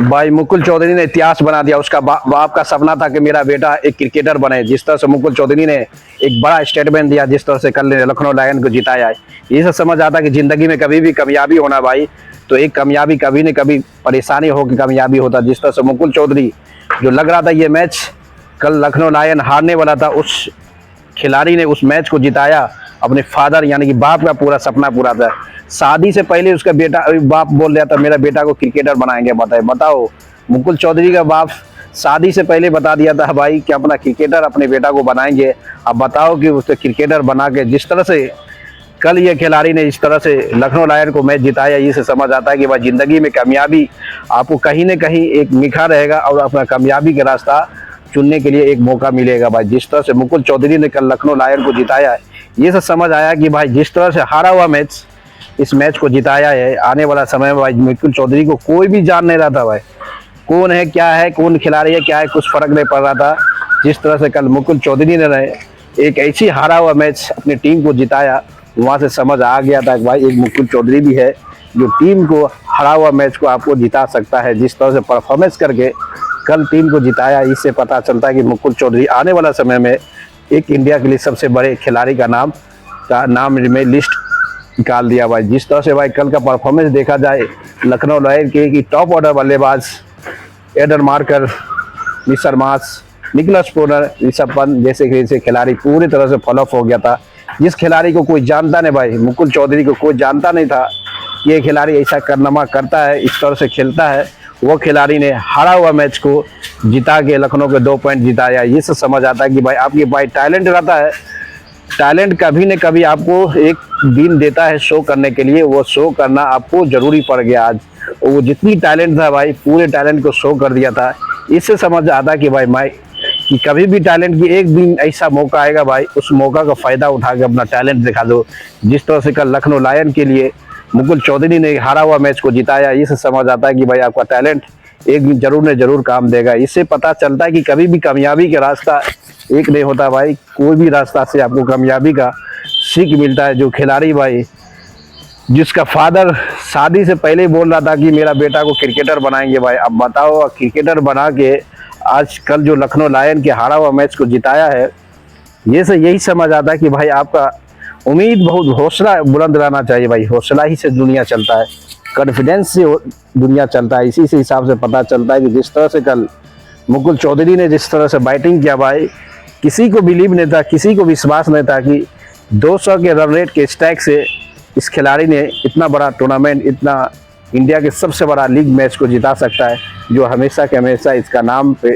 भाई मुकुल चौधरी ने इतिहास बना दिया। उसका बाप का सपना था कि मेरा बेटा एक क्रिकेटर बने। जिस तरह से मुकुल चौधरी ने एक बड़ा स्टेटमेंट दिया, जिस तरह से कल लखनऊ लायन को जिताया है, ये सब समझ आता कि जिंदगी में कभी भी कामयाबी होना भाई, तो एक कामयाबी कभी न कभी परेशानी हो कि कामयाबी होता। जिस तरह से मुकुल चौधरी जो लग रहा था ये मैच कल लखनऊ लायन हारने वाला था, उस खिलाड़ी ने उस मैच को जिताया। अपने फादर यानी कि बाप का पूरा सपना पूरा था। शादी से पहले उसका बेटा बाप बोल रहा था मेरा बेटा को क्रिकेटर बनाएंगे। बताओ मुकुल चौधरी का बाप शादी से पहले बता दिया था भाई कि अपना क्रिकेटर अपने बेटा को बनाएंगे। अब बताओ कि उससे क्रिकेटर बना के जिस तरह से कल ये खिलाड़ी ने इस तरह से लखनऊ लायन को मैच जिताया, इससे समझ आता है कि भाई जिंदगी में कामयाबी आपको कहीं न कहीं एक लिखा रहेगा और अपना कामयाबी का रास्ता चुनने के लिए एक मौका मिलेगा भाई। जिस तरह से मुकुल चौधरी ने कल लखनऊ लायन को जिताया है, ये सब समझ आया कि भाई जिस तरह से हारा हुआ मैच इस मैच को जिताया है। आने वाला समय में भाई मुकुल चौधरी को कोई भी जान नहीं रहा था भाई, कौन है क्या है, कौन खिलाड़ी है क्या है, कुछ फर्क नहीं पड़ रहा था। जिस तरह से कल मुकुल चौधरी ने एक ऐसी हारा हुआ मैच अपनी टीम को जिताया, वहाँ से समझ आ गया था कि भाई एक मुकुल चौधरी भी है जो टीम को हारा हुआ मैच को आपको जिता सकता है। जिस तरह से परफॉर्मेंस करके कल टीम को जिताया, इससे पता चलता है कि मुकुल चौधरी आने वाला समय में एक इंडिया के लिए सबसे बड़े खिलाड़ी का नाम में लिस्ट निकाल दिया भाई। जिस तरह से भाई कल का परफॉर्मेंस देखा जाए लखनऊ लायन के कि टॉप ऑर्डर बल्लेबाज एडन मार्कर, मिशर मास, निकलस पूरन, ऋषभ पंत जैसे खिलाड़ी पूरी तरह से फॉलोअप हो गया था। जिस खिलाड़ी को कोई जानता नहीं भाई, मुकुल चौधरी को कोई जानता नहीं था कि ये खिलाड़ी ऐसा कारनामा करता है, इस तरह से खेलता है। वो खिलाड़ी ने हारा हुआ मैच को जिता के लखनऊ के 2 पॉइंट जिताया। ये सब समझ आता है कि भाई आपके भाई टैलेंट रहता है, टैलेंट कभी न कभी आपको एक दिन देता है शो करने के लिए, वो शो करना आपको जरूरी पड़ गया आज। वो जितनी टैलेंट था भाई पूरे टैलेंट को शो कर दिया था। इससे समझ आता कि भाई कि कभी भी टैलेंट की एक दिन ऐसा मौका आएगा भाई, उस मौका का फ़ायदा उठा के अपना टैलेंट दिखा दो। जिस तरह से कल लखनऊ लायन के लिए मुकुल चौधरी ने हारा हुआ मैच को जिताया, इससे समझ आता है कि भाई आपका टैलेंट एक दिन जरूर न जरूर काम देगा। इससे पता चलता है कि कभी भी कामयाबी का रास्ता एक नहीं होता भाई, कोई भी रास्ता से आपको कामयाबी का सीख मिलता है। जो खिलाड़ी भाई जिसका फादर शादी से पहले बोल रहा था कि मेरा बेटा को क्रिकेटर बनाएंगे भाई, अब बताओ क्रिकेटर बना के आज कल जो लखनऊ लायन के हारा हुआ मैच को जिताया है, ये से यही समझ आता है कि भाई आपका उम्मीद बहुत हौसला बुलंद रहना चाहिए भाई। हौसला ही से दुनिया चलता है, कॉन्फिडेंस से दुनिया चलता है। इसी से हिसाब से पता चलता है कि जिस तरह से कल मुकुल चौधरी ने जिस तरह से बैटिंग किया भाई, किसी को बिलीव नहीं था, किसी को विश्वास नहीं था कि 200 के रन रेट के स्ट्राइक से इस खिलाड़ी ने इतना बड़ा टूर्नामेंट, इतना इंडिया के सबसे बड़ा लीग मैच को जिता सकता है, जो हमेशा के हमेशा इसका नाम पे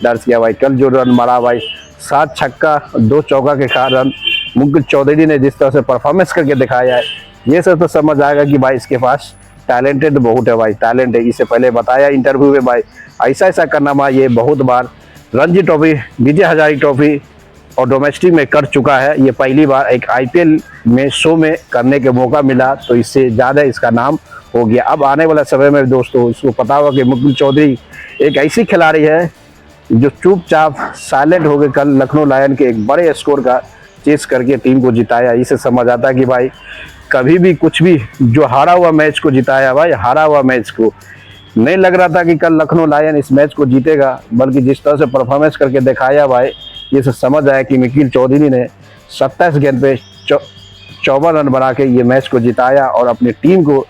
दर्ज किया भाई। कल जो रन मारा भाई 7 छक्का 2 चौका के कारण मुकुल चौधरी ने जिस तरह से परफॉर्मेंस करके दिखाया है, ये सब तो समझ आएगा कि भाई इसके पास टैलेंटेड बहुत है भाई, टैलेंट है। इससे पहले बताया इंटरव्यू में भाई ऐसा करना ये बहुत बार रणजी ट्रॉफी, विजय हजारे ट्रॉफी और डोमेस्टिक में कर चुका है। ये पहली बार एक आईपीएल में शो में करने के मौका मिला, तो इससे ज़्यादा इसका नाम हो गया। अब आने वाला समय में दोस्तों इसको पता होगा कि मुकुल चौधरी एक ऐसी खिलाड़ी है जो चुपचाप साइलेंट हो गए, कल लखनऊ लायन के एक बड़े स्कोर का चेस करके टीम को जिताया। इससे समझ आता है कि भाई कभी भी कुछ भी जो हारा हुआ मैच को जिताया भाई, हारा हुआ मैच को नहीं लग रहा था कि कल लखनऊ लायन इस मैच को जीतेगा, बल्कि जिस तरह से परफॉर्मेंस करके दिखाया भाई, ये सब समझ आया कि मुकुल चौधरी ने 27 गेंद पे 54 रन बना के ये मैच को जिताया और अपनी टीम को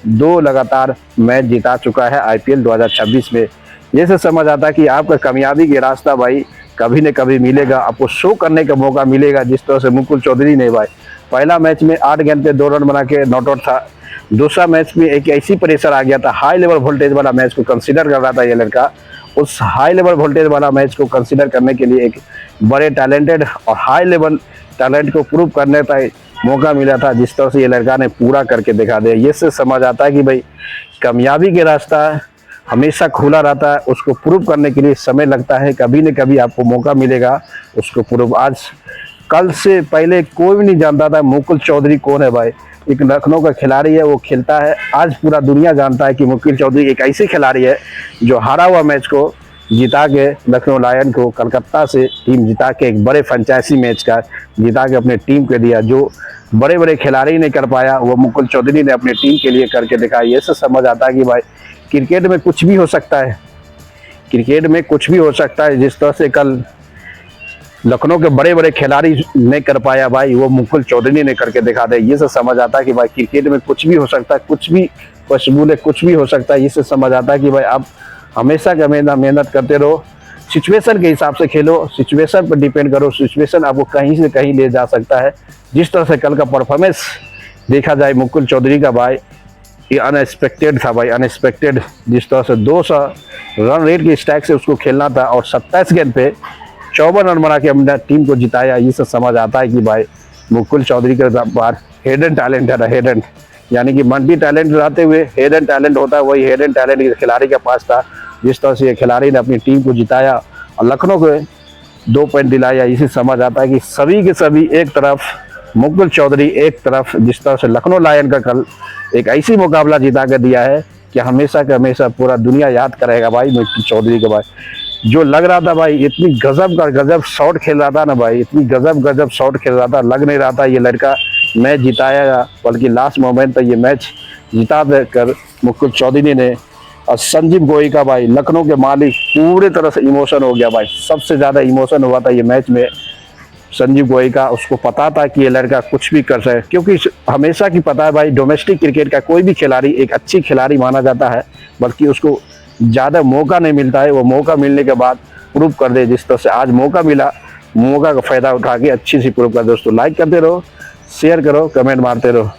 2 लगातार मैच जिता चुका है आईपीएल 2026 में। ये सब समझ आता है कि आपका कामयाबी के रास्ता भाई कभी न कभी मिलेगा, आपको शो करने का मौका मिलेगा। जिस तरह से मुकुल चौधरी ने भाई पहला मैच में 8 गेंद पे 2 रन बना के नॉट आउट था। दूसरा मैच में एक ऐसी प्रेशर आ गया था, हाई लेवल वोल्टेज वाला मैच को कंसीडर कर रहा था ये लड़का। उस हाई लेवल वोल्टेज वाला मैच को कंसीडर करने के लिए एक बड़े टैलेंटेड और हाई लेवल टैलेंट को प्रूव करने का मौका मिला था। जिस तरह से ये लड़का ने पूरा करके दिखा दिया, ये से समझ आता है कि भाई कामयाबी के रास्ता हमेशा खुला रहता है, उसको प्रूव करने के लिए समय लगता है, कभी न कभी आपको मौका मिलेगा उसको प्रूव। आज कल से पहले कोई भी नहीं जानता था मुकुल चौधरी कौन है भाई, एक लखनऊ का खिलाड़ी है, वो खेलता है। आज पूरा दुनिया जानता है कि मुकुल चौधरी एक ऐसे खिलाड़ी है जो हारा हुआ मैच को जिता के लखनऊ लायन को कलकत्ता से टीम जिता के एक बड़े फ्रेंचाइजी मैच का जिता के अपने टीम को दिया। जो बड़े बड़े खिलाड़ी ने कर पाया वो मुकुल चौधरी ने अपनी टीम के लिए करके दिखाया। ये से समझ आता है कि भाई क्रिकेट में कुछ भी हो सकता है, क्रिकेट में कुछ भी हो सकता है। जिस तरह से कल लखनऊ के बड़े बड़े खिलाड़ी नहीं कर पाया भाई, वो मुकुल चौधरी ने करके दिखा दे। ये से समझ आता है कि भाई क्रिकेट में कुछ भी हो सकता है, कुछ भी पॉसिबल है, कुछ भी हो सकता है। इससे समझ आता है कि भाई आप हमेशा का मेहनत करते रहो, सिचुएशन के हिसाब से खेलो, सिचुएशन पर डिपेंड करो, सिचुएशन आपको कहीं से कहीं ले जा सकता है। जिस तरह से कल का परफॉर्मेंस देखा जाए मुकुल चौधरी का भाई, ये अनएक्सपेक्टेड था भाई, अनएक्सपेक्टेड। जिस तरह से 200 रन रेट के स्ट्राइक से उसको खेलना था और 27 गेंद पे 54 रन बना के हमने टीम को जिताया। ये सब समझ आता है कि भाई मुकुल चौधरी के बाहर हिडन टैलेंट है, हिडन, यानी कि मल्टी टैलेंट रहते हुए हिडन टैलेंट होता है, वही हिडन टैलेंट खिलाड़ी के पास था। जिस तरह से ये खिलाड़ी ने अपनी टीम को जिताया और लखनऊ को 2 पॉइंट दिलाया, इसे समझ आता है कि सभी के सभी एक तरफ, मुकुल चौधरी एक तरफ। जिस तरह से लखनऊ लायन का कल एक ऐसी मुकाबला जिता कर दिया है कि हमेशा का हमेशा पूरा दुनिया याद करेगा भाई मुकुल चौधरी के भाई। जो लग रहा था भाई, इतनी गजब शॉट खेल रहा था ना भाई, इतनी गजब शॉट खेल रहा था, लग नहीं रहा था ये लड़का मैच जिताएगा, बल्कि लास्ट मोमेंट तक ये मैच जिता देकर मुकुल चौधरी ने। और संजीव गोई का भाई, लखनऊ के मालिक, पूरे तरह से इमोशन हो गया भाई। सबसे ज़्यादा इमोशन हुआ था ये मैच में संजीव गोई का। उसको पता था कि ये लड़का कुछ भी कर सकता है, क्योंकि हमेशा की पता है भाई, डोमेस्टिक क्रिकेट का कोई भी खिलाड़ी एक अच्छी खिलाड़ी माना जाता है, बल्कि उसको ज़्यादा मौका नहीं मिलता है। वो मौका मिलने के बाद प्रूव कर दे। जिस तरह से आज मौका मिला, मौका का फ़ायदा उठा के अच्छी सी प्रूव कर दे। दोस्तों लाइक करते रहो, शेयर करो, कमेंट मारते रहो।